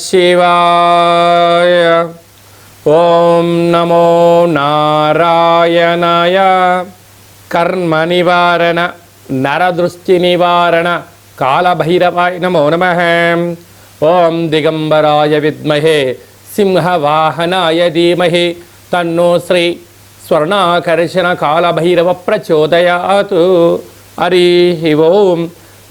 శివాయ. ఓం నమో నారాయణాయ. కర్మ నివారణ నరదృష్టి నివారణ కాళభైరవాయ నమో నమః. ఓం దిగంబరాయ విద్మహే సింహవాహనాయ ధీమహి తన్నో శ్రీ స్వర్ణాకర్షణ కాళభైరవ ప్రచోదయాత్. హరి ఓం.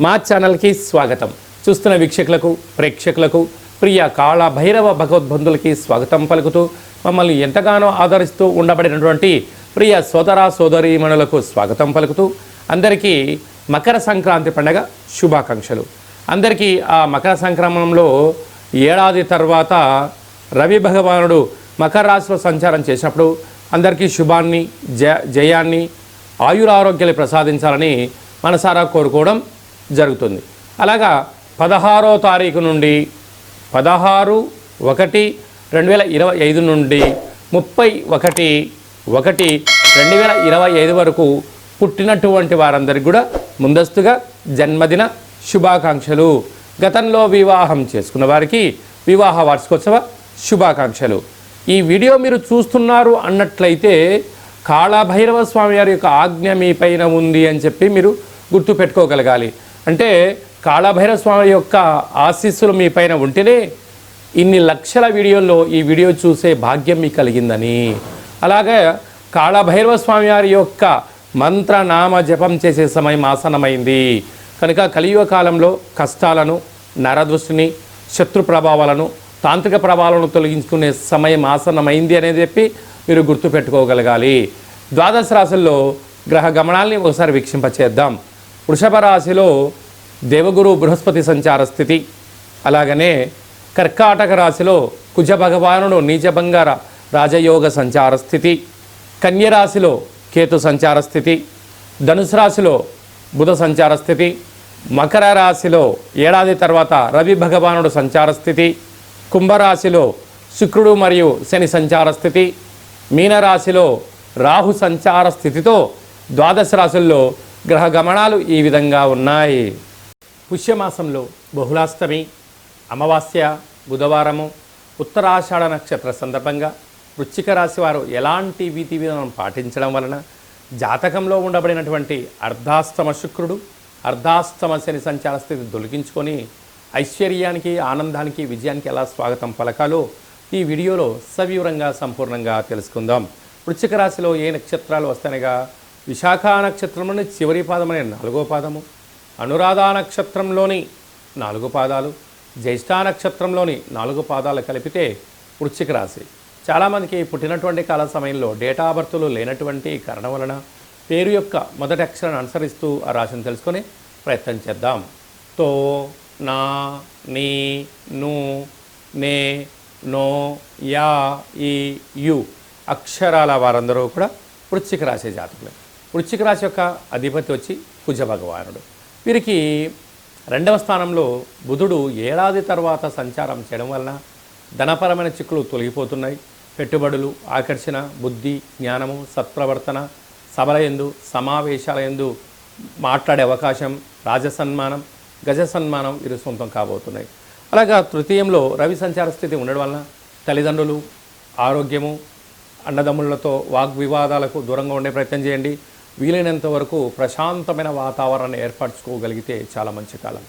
మా ఛానల్కి స్వాగతం. చూస్తున్న వీక్షకులకు, ప్రేక్షకులకు, ప్రియ కాళభైరవ భగవద్బంధులకి స్వాగతం పలుకుతూ, మమ్మల్ని ఎంతగానో ఆదరిస్తూ ఉండబడినటువంటి ప్రియ సోదర సోదరీమణులకు స్వాగతం పలుకుతూ, అందరికీ మకర సంక్రాంతి పండుగ శుభాకాంక్షలు. అందరికీ ఆ మకర సంక్రమణంలో ఏడాది తర్వాత రవి భగవానుడు మకర రాశిలో సంచారం చేసినప్పుడు అందరికీ శుభాన్ని, జయాన్ని, ఆయురారోగ్యాలు ప్రసాదించాలని మనసారా కోరుకోవడం జరుగుతుంది. అలాగా 16వ తారీఖు నుండి 16/1/2025 నుండి 31/1/2025 వరకు పుట్టినటువంటి వారందరికీ కూడా ముందస్తుగా జన్మదిన శుభాకాంక్షలు. గతంలో వివాహం చేసుకున్న వారికి వివాహ వార్షికోత్సవ శుభాకాంక్షలు. ఈ వీడియో మీరు చూస్తున్నారు అన్నట్లయితే కాళభైరవ స్వామి వారి యొక్క ఆజ్ఞ మీ పైన ఉంది అని చెప్పి మీరు గుర్తుపెట్టుకోగలగాలి. అంటే కాళభైరవ స్వామి యొక్క ఆశీస్సులు మీ పైన ఉంటేనే ఇన్ని లక్షల వీడియోల్లో ఈ వీడియో చూసే భాగ్యం మీకు కలిగిందని. అలాగే కాళభైరవ స్వామి వారి యొక్క మంత్రనామ జపం చేసే సమయం ఆసనమైంది కనుక కలియుగ కాలంలో కష్టాలను, నరదృష్టిని, శత్రు ప్రభావాలను, తాంత్రిక ప్రభావాలను తొలగించుకునే సమయం ఆసనమైంది అనేది చెప్పి మీరు గుర్తుపెట్టుకోగలగాలి. ద్వాదశ రాశుల్లో గ్రహ గమనాల్ని ఒకసారి వీక్షింపచేద్దాం. వృషభ రాశిలో దేవగురు బృహస్పతి సంచార స్థితి, అలాగనే కర్కాటక రాశిలో కుజ భగవానుడు నీచభంగ రాజయోగ సంచార స్థితి, కన్యరాశిలో కేతు సంచార స్థితి, ధనుసు రాశిలో బుధ సంచార స్థితి, మకర రాశిలో ఏడాది తర్వాత రవి భగవానుడు సంచార స్థితి, కుంభరాశిలో శుక్రుడు మరియు శని సంచార స్థితి, మీనరాశిలో రాహు సంచార స్థితితో ద్వాదశ రాశుల్లో గ్రహ గమనాలు ఈ విధంగా ఉన్నాయి. పుష్యమాసంలో బహుళాష్టమి, అమావాస్య, బుధవారము, ఉత్తరాషాఢ నక్షత్ర సందర్భంగా వృశ్చిక రాశి వారు ఎలాంటి విధి విధానం పాటించడం వలన జాతకంలో ఉండబడినటువంటి అర్ధాస్తమ శుక్రుడు, అర్ధాస్తమ శని సంచార స్థితి తొలగించుకొని ఐశ్వర్యానికి, ఆనందానికి, విజయానికి ఎలా స్వాగతం పలకాలో ఈ వీడియోలో సవివరంగా సంపూర్ణంగా తెలుసుకుందాం. వృశ్చిక రాశిలో ఏ నక్షత్రాలు వస్తాయనగా విశాఖ నక్షత్రంలోని చివరి పాదం అనే 4వ పాదము, అనురాధ నక్షత్రంలోని 4 పాదాలు, జ్యేష్ఠ నక్షత్రంలోని 4 పాదాలు కలిపితే వృశ్చిక రాశి. చాలామందికి పుట్టినటువంటి కాల సమయంలో డేటా బర్తులు లేనటువంటి కారణం వలన పేరు యొక్క మొదటి అక్షరాన్ని అనుసరిస్తూ ఆ రాశిని తెలుసుకొని ప్రయత్నం చేద్దాం. తో, నా, నీ, ను, నే, నో, యా, ఈ, యు అక్షరాల వారందరూ కూడా వృశ్చిక రాశి జాతకులే. వృశ్చిక రాశి యొక్క అధిపతి వచ్చి కుజ భగవానుడు. వీరికి 2వ స్థానంలో బుధుడు ఏడాది తర్వాత సంచారం చేయడం వలన ధనపరమైన చిక్కులు తొలగిపోతున్నాయి. పెట్టుబడులు, ఆకర్షణ, బుద్ధి, జ్ఞానము, సత్ప్రవర్తన, సభల యందు, సమావేశాల యందు మాట్లాడే అవకాశం, రాజసన్మానం, గజ సన్మానం వీరు సొంతం కాబోతున్నాయి. అలాగా తృతీయంలో రవి సంచార స్థితి ఉండడం వలన తల్లిదండ్రులు, ఆరోగ్యము, అన్నదమ్ములతో వాగ్వివాదాలకు దూరంగా ఉండే ప్రయత్నం చేయండి. వీలైనంత వరకు ప్రశాంతమైన వాతావరణాన్ని ఏర్పరచుకోగలిగితే చాలా మంచి కాలం.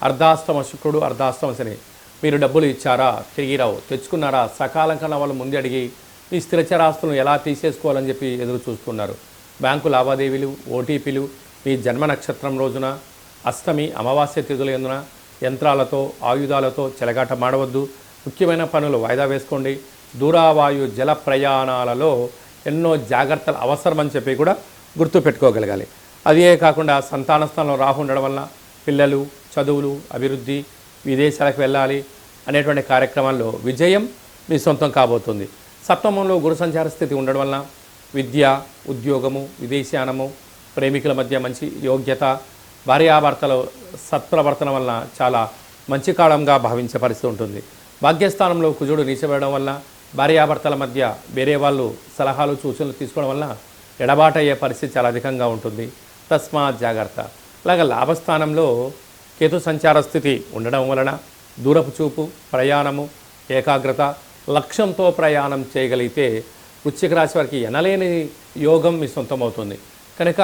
అర్ధాస్తమ శుక్రుడు, అర్ధాస్తమ శని. మీరు డబ్బులు ఇచ్చారా, తిరిగి రావు, తెచ్చుకున్నారా, సకాలం కన్నా వాళ్ళు ముందు అడిగి మీ స్థిరచరాస్తులను ఎలా తీసేసుకోవాలని చెప్పి ఎదురు చూస్తున్నారు. బ్యాంకు లావాదేవీలు, ఓటీపీలు మీ జన్మ నక్షత్రం రోజున, అష్టమి, అమావాస్య తిథుల యందున యంత్రాలతో, ఆయుధాలతో చెలగాట మాడవద్దు. ముఖ్యమైన పనులు వాయిదా వేసుకోండి. దూరావాయు జల ప్రయాణాలలో ఎన్నో జాగ్రత్తలు అవసరమని చెప్పి కూడా గుర్తుపెట్టుకోగలగాలి. అదే కాకుండా సంతాన స్థానంలో రాహు ఉండడం వలన పిల్లలు, చదువులు, అభివృద్ధి, విదేశాలకు వెళ్ళాలి అనేటువంటి కార్యక్రమాల్లో విజయం మీ సొంతం కాబోతుంది. సప్తమంలో గురు సంచార స్థితి ఉండడం వలన విద్య, ఉద్యోగము, విదేశానము, ప్రేమికుల మధ్య మంచి యోగ్యత, భార్యాభర్తల సత్ప్రవర్తన వలన చాలా మంచి కాలంగా భావించే పరిస్థితి ఉంటుంది. భాగ్యస్థానంలో కుజుడు నీచబడడం వలన భార్యాభర్తల మధ్య వేరే వాళ్ళు సలహాలు, సూచనలు తీసుకోవడం వలన ఎడబాటయ్యే పరిస్థితి చాలా అధికంగా ఉంటుంది. తస్మాత్ జాగ్రత్త. అలాగే లాభస్థానంలో కేతు సంచార స్థితి ఉండడం వలన దూరపు చూపు, ప్రయాణము, ఏకాగ్రత, లక్ష్యంతో ప్రయాణం చేయగలిగితే వృశ్చిక రాశి వారికి ఎనలేని యోగం మీ సొంతమవుతుంది. కనుక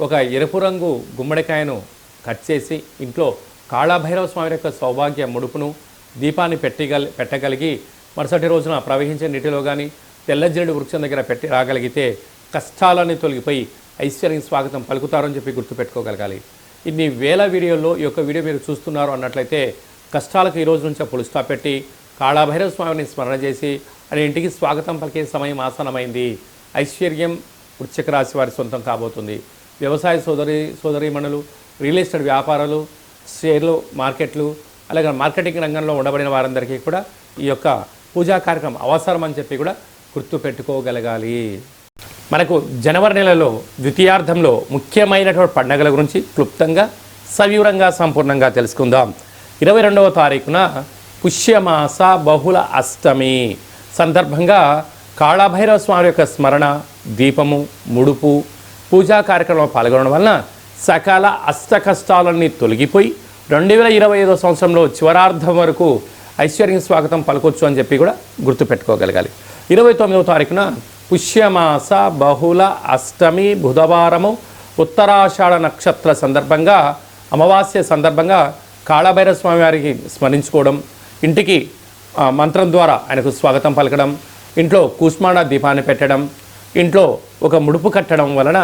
ఒక ఎరుపు రంగు గుమ్మడికాయను కట్ చేసి ఇంట్లో కాళభైరవ స్వామి యొక్క సౌభాగ్య ముడుపును దీపాన్ని పెట్టగలిగి మరుసటి రోజున ప్రవహించే నీటిలో కానీ తెల్లజిరేడు వృక్షం దగ్గర పెట్టి రాగలిగితే కష్టాలన్నీ తొలగిపోయి ఐశ్వర్యం స్వాగతం పలుకుతారని చెప్పి గుర్తుపెట్టుకోగలగాలి. ఇన్ని వేల వీడియోల్లో ఈ యొక్క వీడియో మీరు చూస్తున్నారు అన్నట్లయితే కష్టాలకు ఈ రోజు నుంచి పులి స్టాప్ పెట్టి కాళభైరవ స్వామిని స్మరణ చేసి అని ఇంటికి స్వాగతం పలికే సమయం ఆసనమైంది. ఐశ్వర్యం వృశ్చిక రాశి వారి సొంతం కాబోతుంది. వ్యవసాయ సోదరీమణులు, రియల్ ఎస్టేట్ వ్యాపారాలు, షేర్లు, మార్కెట్లు, అలాగే మార్కెటింగ్ రంగంలో ఉండబడిన వారందరికీ కూడా ఈ యొక్క పూజా కార్యక్రమం అవసరం అని చెప్పి కూడా గుర్తుపెట్టుకోగలగాలి. మనకు జనవరి నెలలో ద్వితీయార్థంలో ముఖ్యమైనటువంటి పండుగల గురించి క్లుప్తంగా సవివరంగా సంపూర్ణంగా తెలుసుకుందాం. 22వ తారీఖున పుష్యమాస బహుళ అష్టమి సందర్భంగా కాళభైరవ స్వామి యొక్క స్మరణ, దీపము, ముడుపు, పూజా కార్యక్రమంలో పాల్గొనడం వలన సకల అష్ట కష్టాలన్నీ తొలగిపోయి 2025వ సంవత్సరంలో చివరార్థం వరకు ఐశ్వర్యం స్వాగతం పలకొచ్చు అని చెప్పి కూడా గుర్తుపెట్టుకోగలగాలి. 29వ తారీఖున పుష్యమాస బహుళ అష్టమి బుధవారము ఉత్తరాషాఢ నక్షత్ర సందర్భంగా అమావాస్య సందర్భంగా కాళభైరవ స్వామి వారికి స్మరించుకోవడం, ఇంటికి మంత్రం ద్వారా ఆయనకు స్వాగతం పలకడం, ఇంట్లో కూష్మాండ దీపాన్ని పెట్టడం, ఇంట్లో ఒక ముడుపు కట్టడం వలన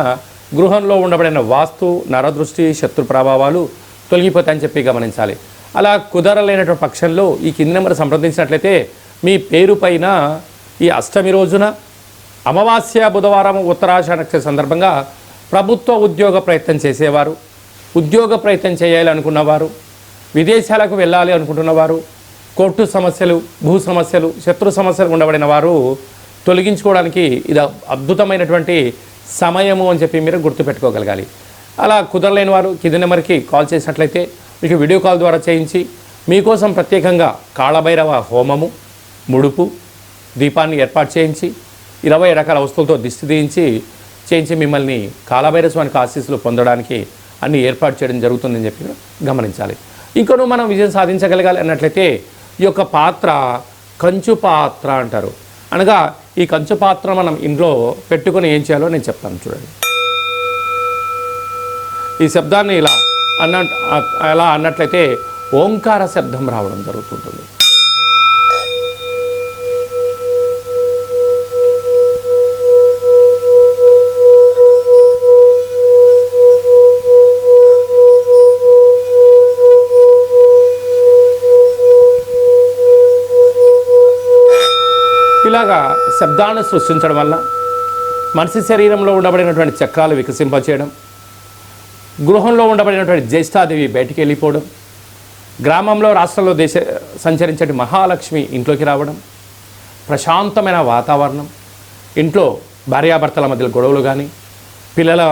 గృహంలో ఉండబడిన వాస్తు, నరదృష్టి, శత్రు ప్రభావాలు తొలగిపోతాయని చెప్పి గమనించాలి. అలా కుదరలేనటువంటి పక్షంలో ఈ కింది నెంబర్ సంప్రదించినట్లయితే మీ పేరు పైన ఈ అష్టమి రోజున అమావాస్య బుధవారం ఉత్తరాషాఢ నక్షత్ర సందర్భంగా ప్రభుత్వ ఉద్యోగ ప్రయత్నం చేసేవారు, ఉద్యోగ ప్రయత్నం చేయాలనుకున్నవారు, విదేశాలకు వెళ్ళాలి అనుకుంటున్నవారు, కోర్టు సమస్యలు, భూ సమస్యలు, శత్రు సమస్యలు ఉండబడిన వారు తొలగించుకోవడానికి ఇది అద్భుతమైనటువంటి సమయము అని చెప్పి మీరు గుర్తుపెట్టుకోగలగాలి. అలా కుదరలేని వారు కింది నెంబర్కి కాల్ చేసినట్లయితే మీకు వీడియో కాల్ ద్వారా చేయించి మీకోసం ప్రత్యేకంగా కాళభైరవ హోమము, ముడుపు, దీపాన్ని ఏర్పాటు చేయించి 20 రకాల వస్తువులతో దిష్టి చేయించి మిమ్మల్ని కాళభైరవ స్వామికి ఆశీస్సులు పొందడానికి అన్ని ఏర్పాటు చేయడం జరుగుతుందని చెప్పి గమనించాలి. ఇంకొను మనం విజయం సాధించగలగాలి అన్నట్లయితే ఈ యొక్క పాత్ర కంచు పాత్ర అంటారు. అనగా ఈ కంచు పాత్ర మనం ఇంట్లో పెట్టుకొని ఏం చేయాలో నేను చెప్తాను చూడండి. ఈ శబ్దాన్ని ఇలా అన్నట్లయితే ఓంకార శబ్దం రావడం జరుగుతుంటుంది. ఇలాగా శబ్దాన్ని సృష్టించడం వల్ల మనిషి శరీరంలో ఉండబడినటువంటి చక్రాలు వికసింపచేయడం, గృహంలో ఉండబడినటువంటి జ్యేష్ఠాదేవి బయటికి వెళ్ళిపోవడం, గ్రామంలో, రాష్ట్రంలో సంచరించే మహాలక్ష్మి ఇంట్లోకి రావడం, ప్రశాంతమైన వాతావరణం, ఇంట్లో భార్యాభర్తల మధ్య గొడవలు కానీ, పిల్లల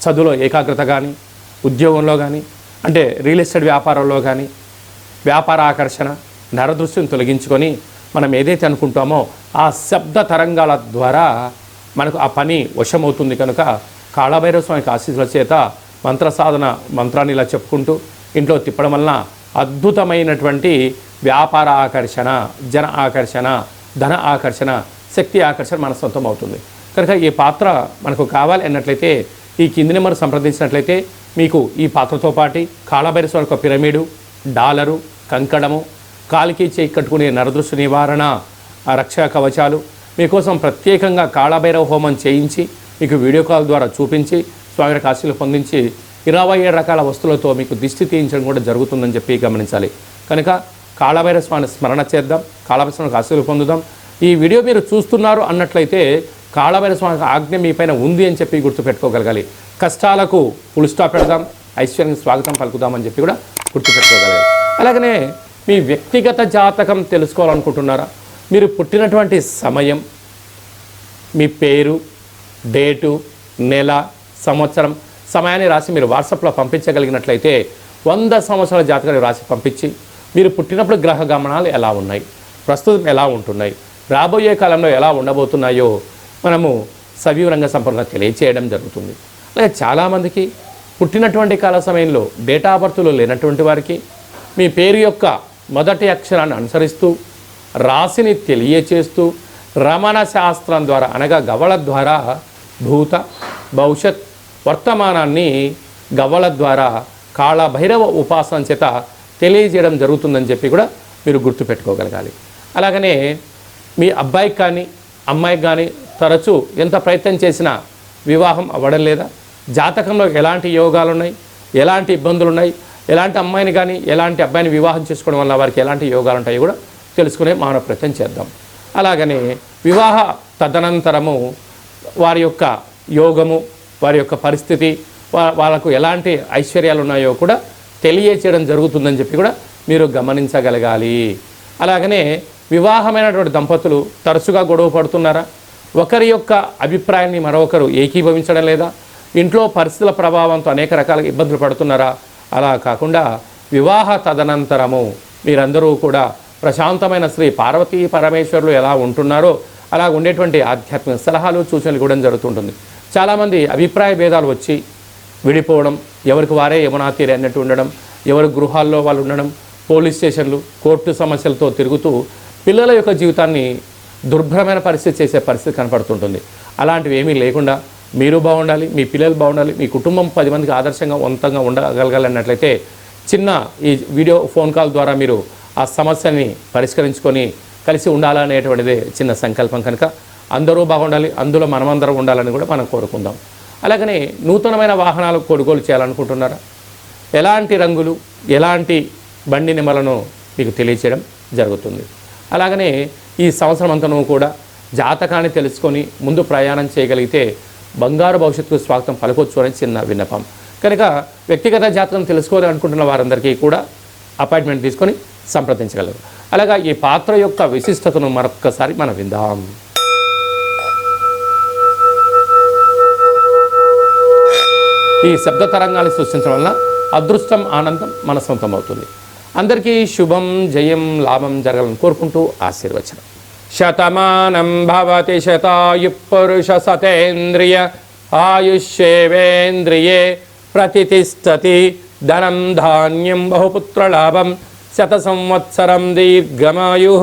చదువులో ఏకాగ్రత కానీ, ఉద్యోగంలో కానీ, అంటే రియల్ ఎస్టేట్ వ్యాపారంలో కానీ వ్యాపార ఆకర్షణ, నరదృష్టిని తొలగించుకొని మనం ఏదైతే అనుకుంటామో ఆ శబ్ద తరంగాల ద్వారా మనకు ఆ పని వశమవుతుంది. కనుక కాళభైరవ స్వామికి ఆశీస్సుల చేత మంత్ర సాధన మంత్రాన్ని ఇలా చెప్పుకుంటూ ఇంట్లో తిప్పడం వలన అద్భుతమైనటువంటి వ్యాపార ఆకర్షణ, జన ఆకర్షణ, ధన ఆకర్షణ, శక్తి ఆకర్షణ మన సొంతం అవుతుంది. కనుక ఈ పాత్ర మనకు కావాలి అన్నట్లయితే ఈ కింది నెంబర్ సంప్రదించినట్లయితే మీకు ఈ పాత్రతో పాటు కాళభైరవ స్వామి యొక్క పిరమిడు, డాలరు, కంకణము, కాలికి చేయి కట్టుకునే నరదృష్టి నివారణ, రక్షా కవచాలు మీకోసం ప్రత్యేకంగా కాళభైరవ హోమం చేయించి మీకు వీడియో కాల్ ద్వారా చూపించి స్వామి ఆశీస్సులు పొందించి 27 రకాల వస్తువులతో మీకు దిష్టి తీయించడం కూడా జరుగుతుందని చెప్పి గమనించాలి. కనుక కాళభైరవ స్వామిని స్మరణ చేద్దాం, కాళభైరవ స్వామికి ఆశీస్సులు పొందుదాం. ఈ వీడియో మీరు చూస్తున్నారు అన్నట్లయితే కాళభైరవ స్వామికి ఆజ్ఞ మీ పైన ఉంది అని చెప్పి గుర్తుపెట్టుకోగలగాలి. కష్టాలకు ఫుల్ స్టాప్ పెడదాం, ఐశ్వర్యానికి స్వాగతం పలుకుదామని చెప్పి కూడా గుర్తుపెట్టుకోగలగాలి. అలాగనే మీ వ్యక్తిగత జాతకం తెలుసుకోవాలనుకుంటున్నారా? మీరు పుట్టినటువంటి సమయం, మీ పేరు, డేటు, నెల, సంవత్సరం, సమయాన్ని రాసి మీరు వాట్సాప్లో పంపించగలిగినట్లయితే 100 సంవత్సరాల జాతకాన్ని రాసి పంపించి మీరు పుట్టినప్పుడు గ్రహ గమనాలు ఎలా ఉన్నాయి, ప్రస్తుతం ఎలా ఉంటున్నాయి, రాబోయే కాలంలో ఎలా ఉండబోతున్నాయో మనము సవివరంగా సంపూర్ణంగా తెలియచేయడం జరుగుతుంది. అలాగే చాలామందికి పుట్టినటువంటి కాల సమయంలో డేటా ఆఫ్ బర్త్లో లేనటువంటి వారికి మీ పేరు యొక్క మొదటి అక్షరాన్ని అనుసరిస్తూ రాశిని తెలియచేస్తూ రమణ శాస్త్రం ద్వారా అనగా గవ్వల ద్వారా భూత భవిష్యత్ వర్తమానాన్ని గవ్వల ద్వారా కాళభైరవ ఉపాసన చేత తెలియజేయడం జరుగుతుందని చెప్పి కూడా మీరు గుర్తుపెట్టుకోగలగాలి. అలాగనే మీ అబ్బాయికి కానీ అమ్మాయికి కానీ తరచూ ఎంత ప్రయత్నం చేసినా వివాహం అవ్వడం లేదా, జాతకంలో ఎలాంటి యోగాలు ఉన్నాయి, ఎలాంటి ఇబ్బందులు ఉన్నాయి, ఎలాంటి అమ్మాయిని కానీ ఎలాంటి అబ్బాయిని వివాహం చేసుకోవడం వల్ల వారికి ఎలాంటి యోగాలు ఉంటాయో కూడా తెలుసుకునే మానవ ప్రయత్నం చేద్దాం. అలాగనే వివాహ తదనంతరము వారి యొక్క యోగము, వారి యొక్క పరిస్థితి, వాళ్ళకు ఎలాంటి ఐశ్వర్యాలు ఉన్నాయో కూడా తెలియచేయడం జరుగుతుందని చెప్పి కూడా మీరు గమనించగలగాలి. అలాగనే వివాహమైనటువంటి దంపతులు తరచుగా గొడవ పడుతున్నారా, ఒకరి యొక్క అభిప్రాయాన్ని మరొకరు ఏకీభవించడం లేదా, ఇంట్లో పరిస్థితుల ప్రభావంతో అనేక రకాల ఇబ్బందులు పడుతున్నారా, అలా కాకుండా వివాహ తదనంతరము మీరందరూ కూడా ప్రశాంతమైన శ్రీ పార్వతీ పరమేశ్వరులు ఎలా ఉంటున్నారో అలా ఉండేటువంటి ఆధ్యాత్మిక సలహాలు సూచనలు ఇవ్వడం జరుగుతుంటుంది. చాలామంది అభిప్రాయ భేదాలు వచ్చి విడిపోవడం, ఎవరికి వారే యమునా తీరే అన్నట్టు ఉండడం, ఎవరి గృహాల్లో వాళ్ళు ఉండడం, పోలీస్ స్టేషన్లు కోర్టు సమస్యలతో తిరుగుతూ పిల్లల యొక్క జీవితాన్ని దుర్భరమైన పరిస్థితి చేసే పరిస్థితి కనపడుతుంటుంది. అలాంటివి ఏమీ లేకుండా మీరు బాగుండాలి, మీ పిల్లలు బాగుండాలి, మీ కుటుంబం 10 మందికి ఆదర్శంగా వంతంగా ఉండగలగలన్నట్లయితే చిన్న ఈ వీడియో ఫోన్ కాల్ ద్వారా మీరు ఆ సమస్యని పరిష్కరించుకొని కలిసి ఉండాలనేటువంటిదే చిన్న సంకల్పం కనుక అందరూ బాగుండాలి, అందులో మనమందరం ఉండాలని కూడా మనం కోరుకుందాం. అలాగనే నూతనమైన వాహనాలు కొనుగోలు చేయాలనుకుంటున్నారా, ఎలాంటి రంగులు ఎలాంటి బండి నెంబర్లను మీకు తెలియచేయడం జరుగుతుంది. అలాగనే ఈ సంవత్సరం అంతను కూడా జాతకాన్ని తెలుసుకొని ముందు ప్రయాణం చేయగలిగితే బంగారు భవిష్యత్తుకు స్వాగతం పలకొచ్చు అని చిన్న విన్నపం కనుక వ్యక్తిగత జాతకం తెలుసుకోవాలనుకుంటున్న వారందరికీ కూడా అపాయింట్మెంట్ తీసుకొని సంప్రదించగలరు. అలాగా ఈ పాత్ర యొక్క విశిష్టతను మరొక్కసారి మనం విందాం. ఈ శబ్ద తరంగాన్ని సృష్టించడం వలన అదృష్టం ఆనందం మన సొంతం అవుతుంది. అందరికీ శుభం జయం లాభం జరగాలని కోరుకుంటూ ఆశీర్వచనం. శతమానం భవతి శతాయు పురుష సతేంద్రియ ఆయుష్యేవేంద్రియే ప్రతిష్టతి ధనం ధాన్యం బహుపుత్రలాభం శత సంవత్సరం దీర్ఘమాయు.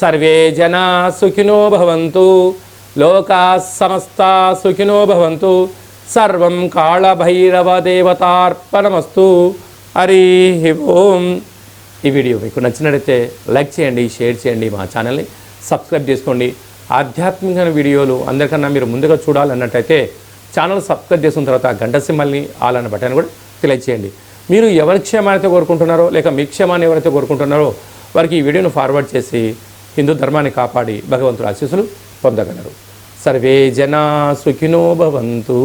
సర్వే జనా సుఖినో భవంతు, లోకా సమస్తా సుఖినో భవంతు. సర్వం కాళభైరవ దేవతార్పణమస్తు. హరి ఓం. ఈ వీడియో మీకు నచ్చినట్లయితే లైక్ చేయండి, షేర్ చేయండి, మా ఛానల్ని సబ్స్క్రైబ్ చేసుకోండి. ఆధ్యాత్మికమైన వీడియోలు అందరికన్నా మీరు ముందుగా చూడాలన్నట్టయితే ఛానల్ సబ్స్క్రైబ్ చేసిన తర్వాత గంట సింబల్ని ఆల్ అన్న బటన్ కూడా తెలియజేయండి. మీరు ఎవరి క్షేమాన్ని కోరుకుంటున్నారో లేక మీ క్షేమాన్ని ఎవరైతే కోరుకుంటున్నారో వారికి ఈ వీడియోను ఫార్వర్డ్ చేసి హిందూ ధర్మాన్ని కాపాడి భగవంతుడి ఆశీస్సులు పొందగలరు. సర్వే జనా సుఖినో భవంతు.